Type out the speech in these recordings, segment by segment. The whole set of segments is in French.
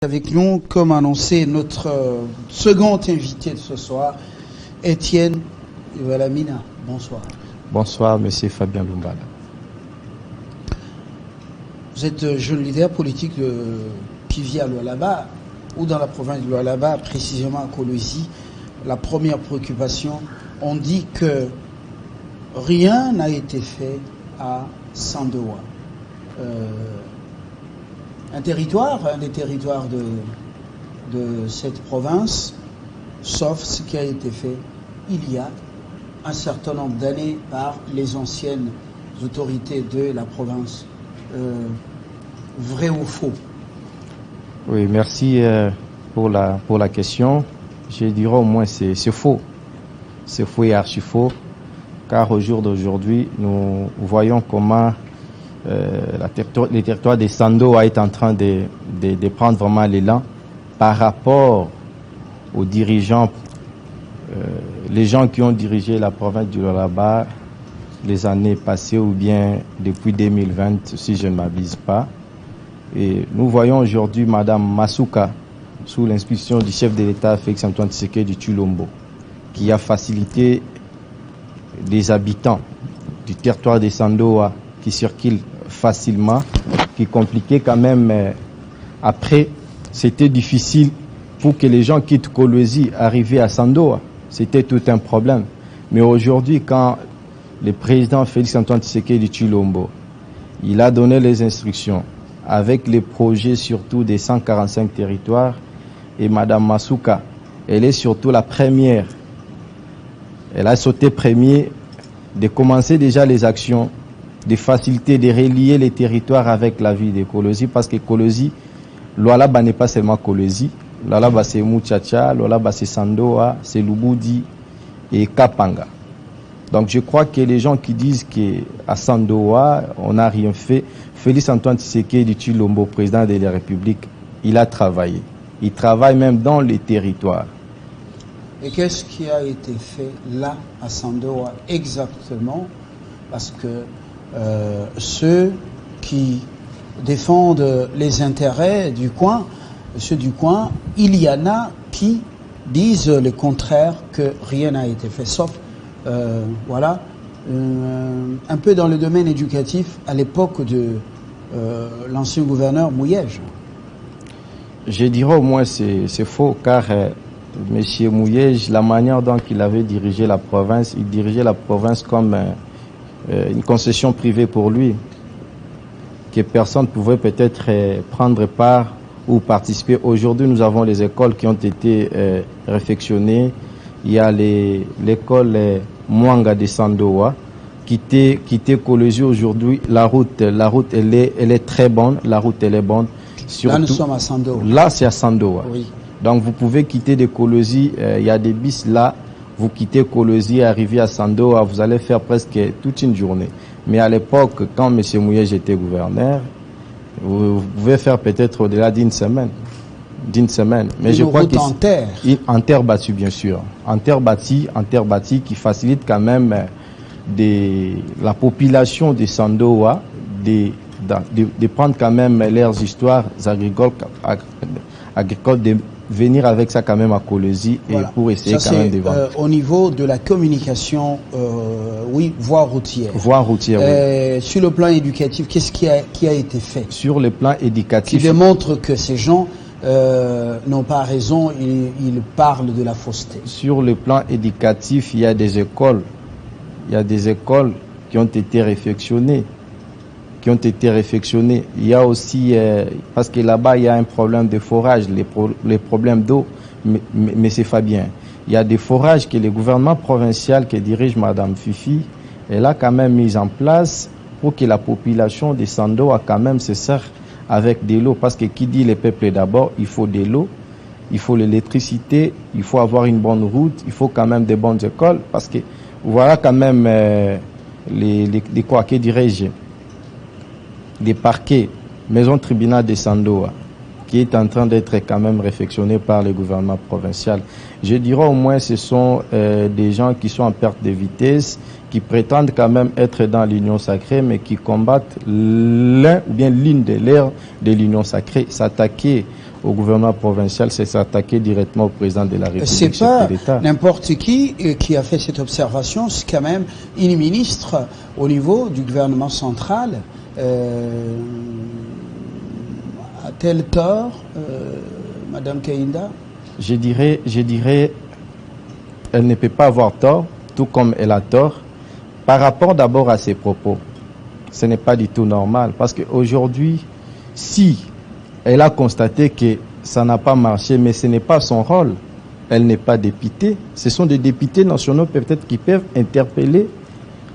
Avec nous, comme annoncé, notre second invité de ce soir, Étienne Iwalamina. Bonsoir. Bonsoir, monsieur Fabien Lumbala. Vous êtes jeune leader politique qui vit à Lualaba, ou dans la province de Lualaba, précisément à Kolwezi. La première préoccupation, on dit que rien n'a été fait à Sandoa. Un des territoires de cette province, sauf ce qui a été fait il y a un certain nombre d'années par les anciennes autorités de la province. Vrai ou faux? Oui, merci pour la question. Je dirais au moins c'est faux. C'est faux et archi faux, car au jour d'aujourd'hui, nous voyons comment le territoire de Sandoa est en train de prendre vraiment l'élan par rapport aux dirigeants, les gens qui ont dirigé la province du Lualaba les années passées ou bien depuis 2020, si je ne m'abuse pas. Et nous voyons aujourd'hui Madame Masuka, sous l'inspiration du chef de l'État Félix-Antoine Tshisekedi du Tshilombo, qui a facilité les habitants du territoire de Sandoa qui circulent facilement, qui compliquait quand même. Après, c'était difficile pour que les gens quittent Kolwezi, arriver à Sandoa. C'était tout un problème. Mais aujourd'hui, quand le président Félix-Antoine Tshisekedi du Tshilombo, il a donné les instructions avec les projets surtout des 145 territoires, et Madame Masuka, elle est surtout la première. Elle a sauté premier de commencer déjà les actions de faciliter, de relier les territoires avec la ville de Kolwezi, parce que Kolwezi, Lualaba n'est pas seulement Kolwezi, Lualaba c'est Muchacha, Lualaba c'est Sandoa, c'est Lubudi et Kapanga. Donc je crois que les gens qui disent qu'à Sandoa, on n'a rien fait, Félix-Antoine Tshisekedi du Tshilombo, président de la République, il a travaillé. Il travaille même dans les territoires. Et qu'est-ce qui a été fait là, à Sandoa, exactement? Parce que ceux qui défendent les intérêts du coin, ceux du coin, il y en a qui disent le contraire, que rien n'a été fait, sauf, un peu dans le domaine éducatif, à l'époque de l'ancien gouverneur Mouyej. Je dirais au moins c'est faux, car M. Mouyej, la manière dont il avait dirigé la province, il dirigeait la province comme une concession privée pour lui, que personne ne pouvait peut-être prendre part ou participer. Aujourd'hui, nous avons les écoles qui ont été réfectionnées. Il y a l'école Mwanga de Sandoa, qui était Kolwezi aujourd'hui. La route elle est très bonne. La route elle est bonne. Surtout, là, nous sommes à Sandoa. Là, c'est à Sandoa. Oui. Donc, vous pouvez quitter de Kolwezi. Il y a des bis là. Vous quittez Kolwezi, arrivez à Sandoa, vous allez faire presque toute une journée. Mais à l'époque, quand M. Mouyej était gouverneur, vous pouvez faire peut-être au-delà d'une semaine. Mais je crois que en terre. En terre battue, bien sûr. En terre bâtie qui facilite quand même la population de Sandoa de prendre quand même leurs histoires agricoles, de venir avec ça quand même à Kolwezi, voilà. Et pour essayer ça, quand même de vendre. Au niveau de la communication, oui, voie routière. Voie routière, oui. Sur le plan éducatif, qu'est-ce qui a été fait? Sur le plan éducatif. Qui démontre que ces gens n'ont pas raison, ils parlent de la fausseté. Sur le plan éducatif, il y a des écoles. Il y a des écoles qui ont été réfectionnées. Il y a aussi, parce que là-bas, il y a un problème de forage, les problèmes d'eau, mais c'est Fabien. Il y a des forages que le gouvernement provincial que dirige Madame Fifi, elle a quand même mis en place pour que la population de Sandoa quand même se sert avec de l'eau. Parce que qui dit le peuple d'abord, il faut de l'eau, il faut l'électricité, il faut avoir une bonne route, il faut quand même des bonnes écoles. Parce que voilà quand même des parquets, maison tribunal de Sandoa, qui est en train d'être quand même réfectionné par le gouvernement provincial. Je dirais au moins ce sont des gens qui sont en perte de vitesse, qui prétendent quand même être dans l'union sacrée, mais qui combattent l'un ou bien l'une des leurs de l'union sacrée. S'attaquer au gouvernement provincial, c'est s'attaquer directement au président de la République. C'est pas n'importe qui a fait cette observation, c'est quand même une ministre au niveau du gouvernement central. A-t-elle tort, Madame Kainda? Je dirais, elle ne peut pas avoir tort, tout comme elle a tort, par rapport d'abord à ses propos. Ce n'est pas du tout normal, parce qu'aujourd'hui, si elle a constaté que ça n'a pas marché, mais ce n'est pas son rôle, elle n'est pas députée, ce sont des députés nationaux peut-être qui peuvent interpeller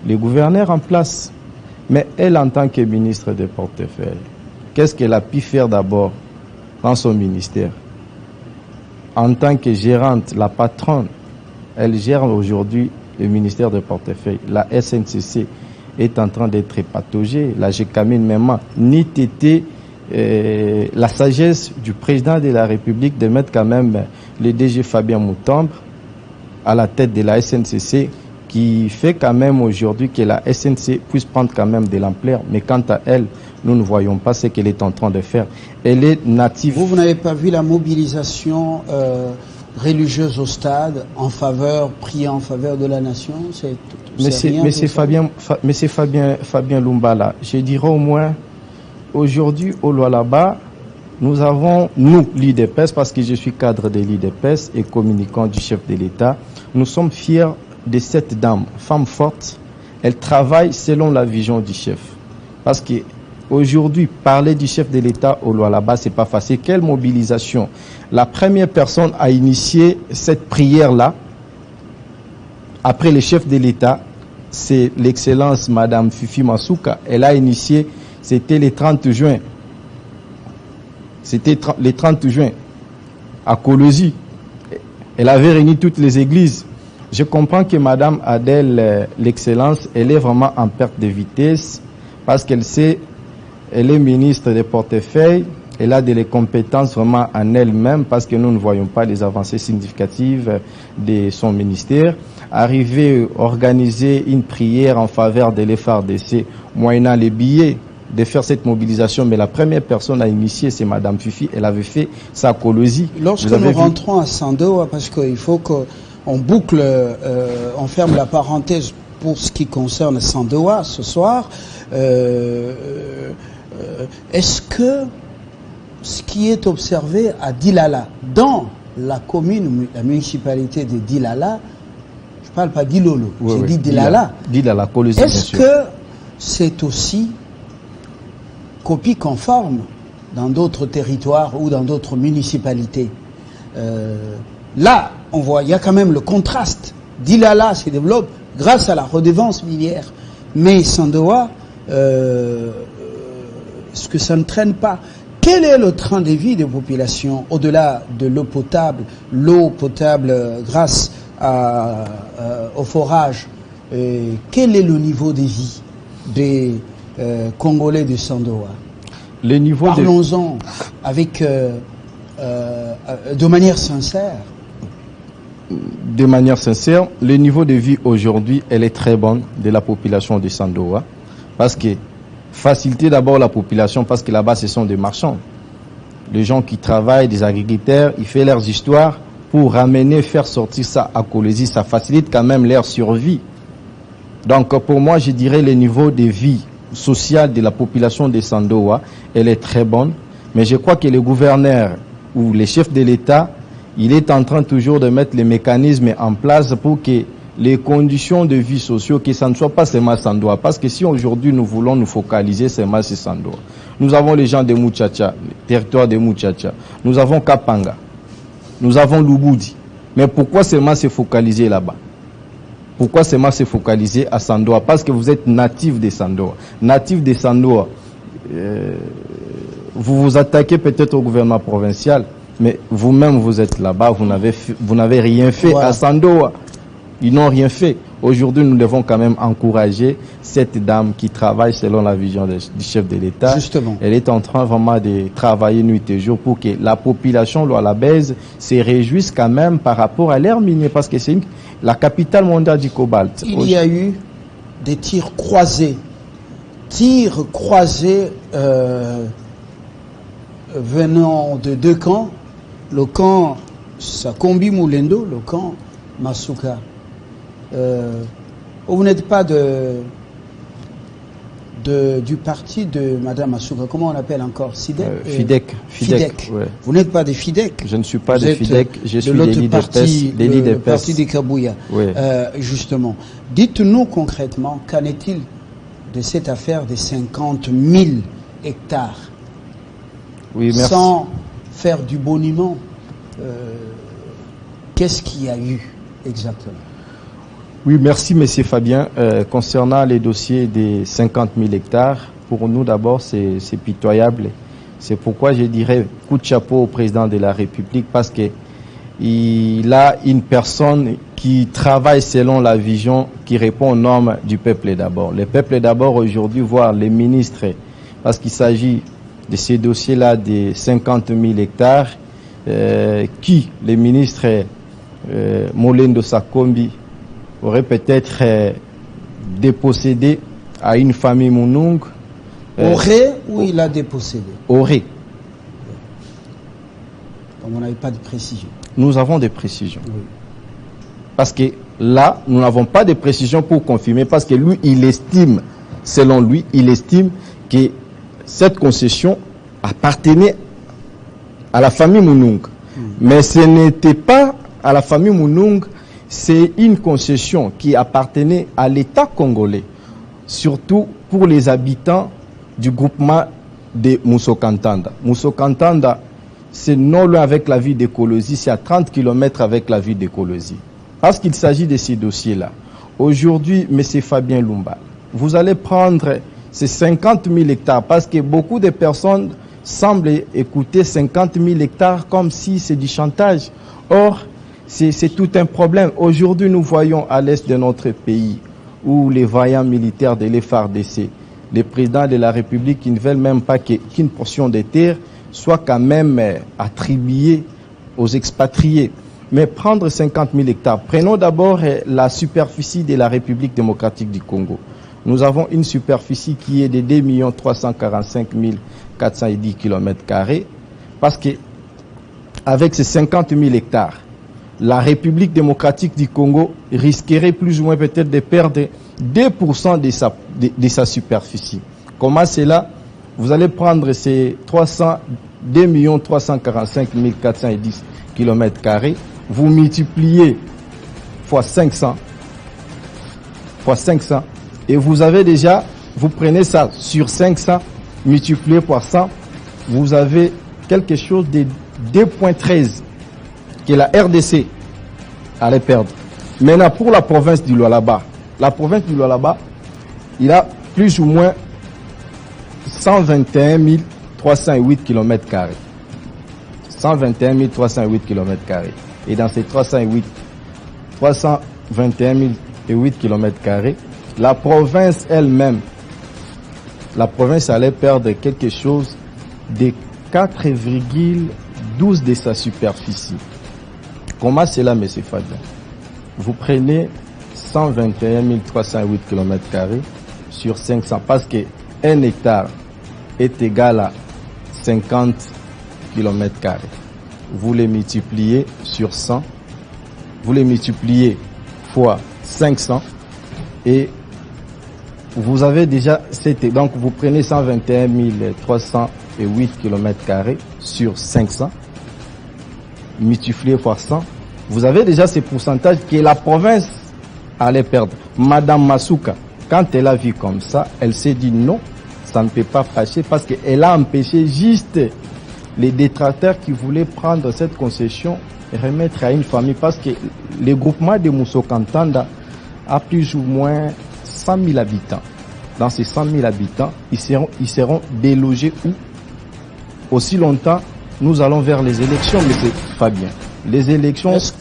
les gouverneurs en place. Mais elle, en tant que ministre de portefeuille, qu'est-ce qu'elle a pu faire d'abord dans son ministère? En tant que gérante, la patronne, elle gère aujourd'hui le ministère de portefeuille. La SNCC est en train d'être pataugée. La GECAMIN même ni été la sagesse du président de la République de mettre quand même le DG Fabien Moutambre à la tête de la SNCC, qui fait quand même aujourd'hui que la SNC puisse prendre quand même de l'ampleur. Mais quant à elle, nous ne voyons pas ce qu'elle est en train de faire. Elle est native. Vous n'avez pas vu la mobilisation religieuse au stade prier en faveur de la nation? Mais c'est Fabien Lumbala. Je dirais au moins, aujourd'hui, au Lualaba, nous avons, nous, l'IDPS, parce que je suis cadre de l'IDPS et communicant du chef de l'État, nous sommes fiers de cette dame, femme forte. Elle travaille selon la vision du chef. Parce que aujourd'hui, parler du chef de l'État au Lualaba, c'est pas facile. Quelle mobilisation? La première personne à initier cette prière-là, après le chef de l'État, c'est l'excellence Madame Fifi Masuka. Elle a initié, c'était le 30 juin. C'était le 30 juin, à Colosie. Elle avait réuni toutes les églises. Je comprends que Madame Adèle, l'excellence, elle est vraiment en perte de vitesse parce qu'elle sait, elle est ministre des portefeuilles, elle a des compétences vraiment en elle-même parce que nous ne voyons pas les avancées significatives de son ministère. Arriver à organiser une prière en faveur de l'FRDC, moyennant les billets, de faire cette mobilisation, mais la première personne à initier, c'est Madame Fifi. Elle avait fait sa colosie. Lorsque nous rentrons à Sandoa, parce qu'il faut qu'on boucle, on ferme la parenthèse pour ce qui concerne Sandoa ce soir, est-ce que ce qui est observé à Dilala, dans la commune, la municipalité de Dilala, je ne parle pas d'Ilolo, j'ai dit Dilala, Dilala, Colosie, est-ce que c'est aussi copie conforme dans d'autres territoires ou dans d'autres municipalités? Là, on voit, il y a quand même le contraste. Dilala se développe grâce à la redevance minière. Mais Sandoa, est-ce que ça ne traîne pas? Quel est le train de vie des populations au-delà de l'eau potable grâce au forage? Quel est le niveau de vie des Congolais de Sandoa? Le niveau Parlons-en avec de manière sincère. De manière sincère, le niveau de vie aujourd'hui, elle est très bonne de la population de Sandoa. Parce que faciliter d'abord la population, parce que là-bas, ce sont des marchands. Les gens qui travaillent, des agriculteurs, ils font leurs histoires pour ramener, faire sortir ça à Colosie. Ça facilite quand même leur survie. Donc pour moi, je dirais le niveau de vie sociale de la population de Sandoa, elle est très bonne. Mais je crois que le gouverneur ou les chefs de l'État, il est en train toujours de mettre les mécanismes en place pour que les conditions de vie sociaux, que ça ne soit pas seulement Sandoa. Parce que si aujourd'hui nous voulons nous focaliser seulement sur Sandoa, nous avons les gens de Muchacha, le territoire de Muchacha, nous avons Kapanga, nous avons Lubudi. Mais pourquoi seulement se focaliser là-bas? Pourquoi seulement se focaliser à Sandoa? Parce que vous êtes natif de Sandoa. Natif de Sandoa, vous vous attaquez peut-être au gouvernement provincial, mais vous-même vous êtes là-bas, vous n'avez rien fait à Sandoa. Ils n'ont rien fait. Aujourd'hui, nous devons quand même encourager cette dame qui travaille selon la vision du chef de l'État. Justement. Elle est en train vraiment de travailler nuit et jour pour que la population Lualabese se réjouisse quand même par rapport à l'ère minière, parce que c'est la capitale mondiale du cobalt. Il y a eu des tirs croisés. venant de deux camps, le camp Sakombi Moulendo, le camp Masuka. Vous n'êtes pas du parti de Madame Masuka, comment on l'appelle encore? FIDEC. Ouais. Vous n'êtes pas des FIDEC. Je ne suis pas des FIDEC, je suis le parti des Kabouya. Ouais. Justement. Dites-nous concrètement, qu'en est-il de cette affaire des 50 000 hectares? Oui, merci. Sans faire du boniment, qu'est-ce qu'il y a eu exactement? Oui, merci Monsieur Fabien. Concernant les dossiers des 50 000 hectares, pour nous d'abord c'est pitoyable. C'est pourquoi je dirais coup de chapeau au président de la République, parce que il a une personne qui travaille selon la vision qui répond aux normes du peuple d'abord. Le peuple d'abord aujourd'hui, voire les ministres, parce qu'il s'agit de ces dossiers-là des 50 000 hectares, qui les ministres Molendo Sakombi aurait peut-être dépossédé à une famille Mounung. Aurait ou il a dépossédé? Aurait. Donc on n'avait pas de précision. Nous avons des précisions. Oui. Parce que là, nous n'avons pas de précision pour confirmer, parce que lui, il estime, selon lui, il estime que cette concession appartenait à la famille Mounung. Mais ce n'était pas à la famille Mounung. C'est une concession qui appartenait à l'État congolais, surtout pour les habitants du groupement de Moussokantanda. Moussokantanda, c'est non loin avec la ville d'Ekolozi, c'est à 30 km avec la ville d'Ekolozi. Parce qu'il s'agit de ces dossiers-là. Aujourd'hui, M. Fabien Lumba, vous allez prendre ces 50 000 hectares, parce que beaucoup de personnes semblent écouter 50 000 hectares comme si c'est du chantage. Or, c'est tout un problème. Aujourd'hui, nous voyons à l'est de notre pays où les vaillants militaires de l'FARDC, les présidents de la République qui ne veulent même pas qu'une portion des terres soit quand même attribuée aux expatriés. Mais prendre 50 000 hectares, prenons d'abord la superficie de la République démocratique du Congo. Nous avons une superficie qui est de 2 345 410 km², parce que avec ces 50 000 hectares, la République démocratique du Congo risquerait plus ou moins peut-être de perdre 2% de sa superficie. Comment cela? Vous allez prendre ces 2 345 410 km², vous multipliez fois 500, et vous avez déjà, vous prenez ça sur 500, multiplié par 100, vous avez quelque chose de 2,13 que la RDC allait perdre. Maintenant, pour la province du Lualaba, il a plus ou moins 121 308 km². 121 308 km². Et dans ces 321 008 km², la province elle-même, allait perdre quelque chose de 4,12 de sa superficie. Comment cela, M. Fadja? Vous prenez 121 308 km² sur 500, parce que 1 hectare est égal à 50 km². Vous les multipliez sur 100, vous les multipliez fois 500, et vous avez déjà donc vous prenez 121 308 km² sur 500, multiplié par 100, vous avez déjà ces pourcentages que la province allait perdre. Madame Masuka, quand elle a vu comme ça, elle s'est dit non, ça ne peut pas passer, parce qu'elle a empêché juste les détracteurs qui voulaient prendre cette concession et remettre à une famille, parce que le groupement de Moussokantanda a plus ou moins 100 000 habitants. Dans ces 100 000 habitants, ils seront délogés où? Aussi longtemps, nous allons vers les élections, M. Fabien. Les élections... Est-ce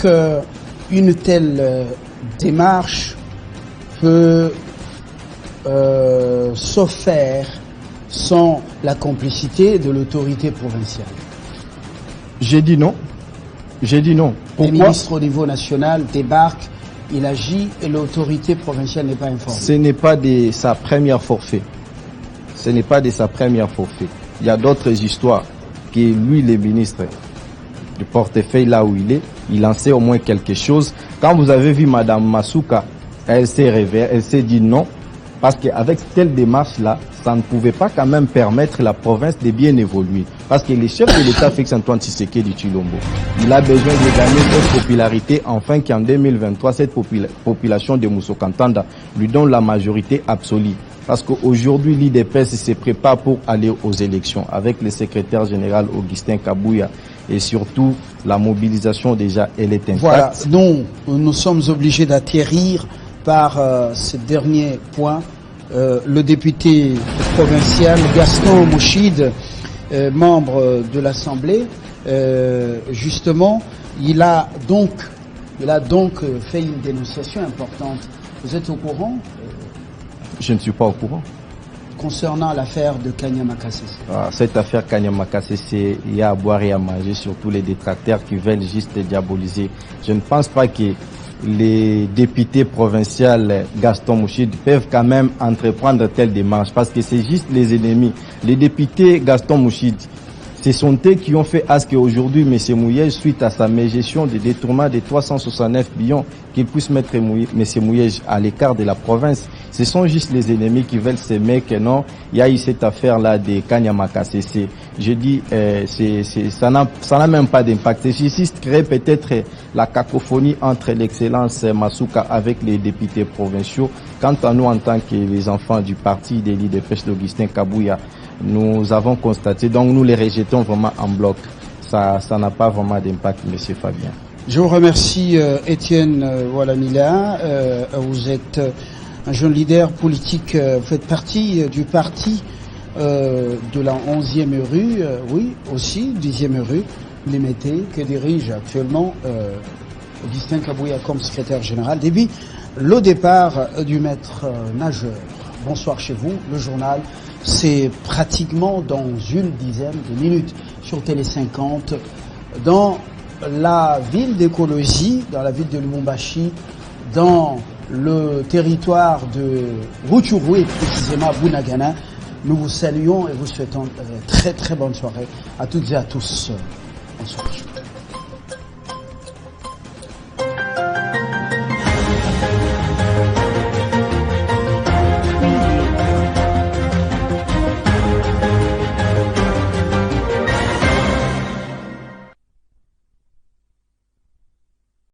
qu'une telle démarche peut se faire sans la complicité de l'autorité provinciale? J'ai dit non. Pourquoi? Le ministre au niveau national débarque, il agit et l'autorité provinciale n'est pas informée. Ce n'est pas de sa première forfait. Il y a d'autres histoires. que lui, le ministre du portefeuille là où il en sait au moins quelque chose. Quand vous avez vu Madame Masuka, elle s'est réveillée, elle s'est dit non, parce qu'avec telle démarche-là, ça ne pouvait pas quand même permettre la province de bien évoluer. Parce que le chef de l'État, Félix-Antoine Tshisekedi Tshilombo, il a besoin de gagner cette popularité, enfin qu'en 2023, cette population de Moussokantanda lui donne la majorité absolue. Parce qu'aujourd'hui, l'IDPS se prépare pour aller aux élections avec le secrétaire général Augustin Kabouya. Et surtout, la mobilisation déjà, elle est intacte. Voilà, nous sommes obligés d'atterrir par ce dernier point. Le député provincial Gaston Mouchid, membre de l'Assemblée, justement, il a donc fait une dénonciation importante. Vous êtes au courant? Je ne suis pas au courant. Concernant l'affaire de Kanyama Kasese. Cette affaire Kanyama Kasese, il y a à boire et à manger, surtout les détracteurs qui veulent juste diaboliser. Je ne pense pas que les députés provinciaux Gaston Mouchid peuvent quand même entreprendre telle démarche parce que c'est juste les ennemis. Les députés Gaston Mouchid, ce sont eux qui ont fait à ce qu'aujourd'hui M. Mouyej, suite à sa mégestion de détournement de 369 millions, qu'il puisse mettre M. Mouyej à l'écart de la province. Ce sont juste les ennemis qui veulent s'aimer que non, il y a eu cette affaire-là de Kanyama Kasese. Je dis, ça n'a même pas d'impact. C'est juste créer peut-être la cacophonie entre l'excellence Masuka avec les députés provinciaux. Quant à nous, en tant que les enfants du parti de l'IDPS d'Augustin Kabouya, nous avons constaté, donc nous les rejetons vraiment en bloc. Ça n'a pas vraiment d'impact, monsieur Fabien. Je vous remercie, Étienne Walamila. Vous êtes un jeune leader politique, vous faites partie du parti de la 11e rue, oui, aussi, 10e rue, Lémété, que dirige actuellement Augustin Kabouya comme secrétaire général. Depuis le départ du maître nageur. Bonsoir chez vous, le journal, c'est pratiquement dans une dizaine de minutes sur Télé 50, dans la ville d'Écologie, dans la ville de Lubumbashi, dans le territoire de Rutshuru, précisément Bunagana. Nous vous saluons et vous souhaitons très très bonne soirée à toutes et à tous. Bonsoir.